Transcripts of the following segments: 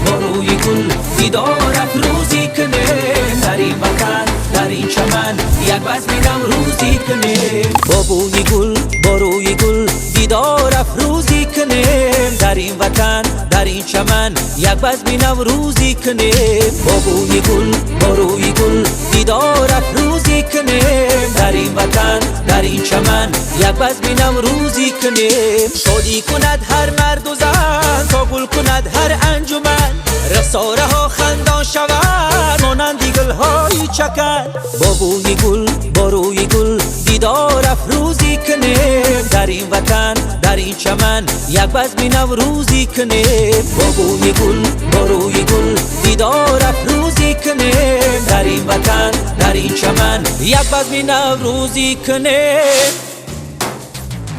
با روی گل دیدار افروزی کنیم، در این وطن در این چمن یک بزم نوروزی کنیم. با بوی گل با روی گل دیدار افروزی کنیم، در این وطن در این چمن یک بزم نوروزی کنیم. با بوی گل با روی گل دیدار افروزی کنیم، در این وطن در این چمن یک بزم نوروزی کنیم. شادی کند هر مرد و زن، تا گل کند هر انجمن، رخساره ها خندان شود مانند گل های چکن. با بوی گل با روی گل دیدار افروزی کنیم، در این وطن در این چمن یک بزم نوروزی کنیم. با بوی گل با روی گل دیدار افروزی کنیم، در این وطن در این چمن یک بزم نوروزی کنیم.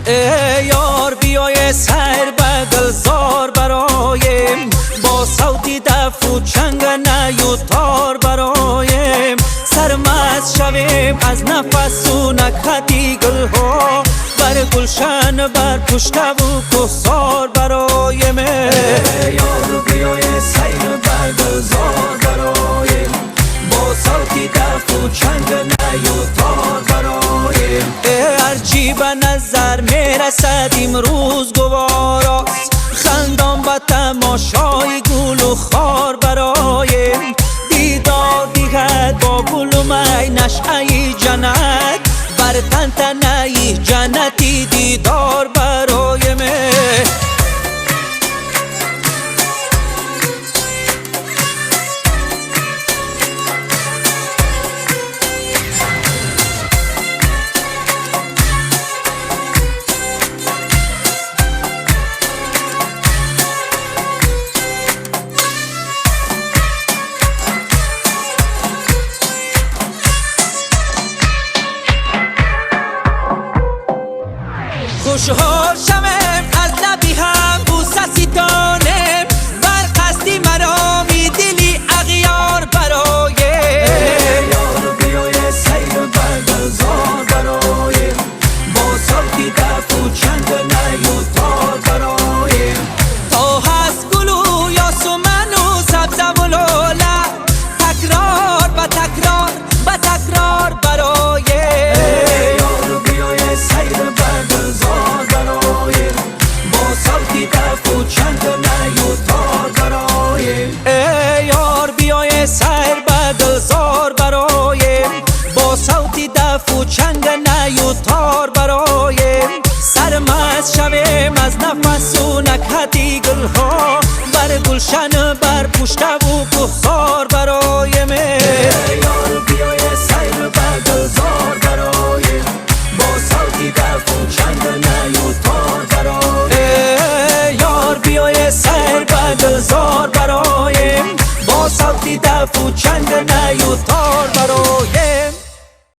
ای یار بیای سر به گلزار برایم، با صوتی دف و چنگ نیو تار برایم. سرمست شویم از نفس و نکهتی گلها، بر گلشن بر پشت و کهسار برایم. ای یار بیای سر به گلزار برایم، با صوتی دف و چنگ نیو تار برایم. هرچی به نظر میرسد امروز گواراست، خندان به تماشای گل و خار برایم. دیدار دیگر با گل و می نشعه جنت، بر تنتنه جنتی دیدار برایم. خوشحال شوم از لبی هم بوسه ستانم، بر قصدی مرا می دلی اغیار برایم. یار بیای سیر بر گلزار برایم، با صوتی دف و چنگ نیو تار برایم. تا هست گل و یاسمن و سبزه و لاله، تکرار به تکرار به تکرار برایم. یار بیای سیر بر گلزار برایم، با صوتی دف و چنگ نیو تار برایم. ای یار بیای سیر به گلزار برایم، با صوتی دف و چنگ نیو تار برایم. سرمست شویم از نفس و نکهتی گلها، بر گلشن بر پشت و کهسار برایم. ای یار بیای سیر به گلزار برایم، با صوتی دف و چنگ نیو تار برایم. یار بیای سیر به گلزار برایم، با صوتی دف و چنگ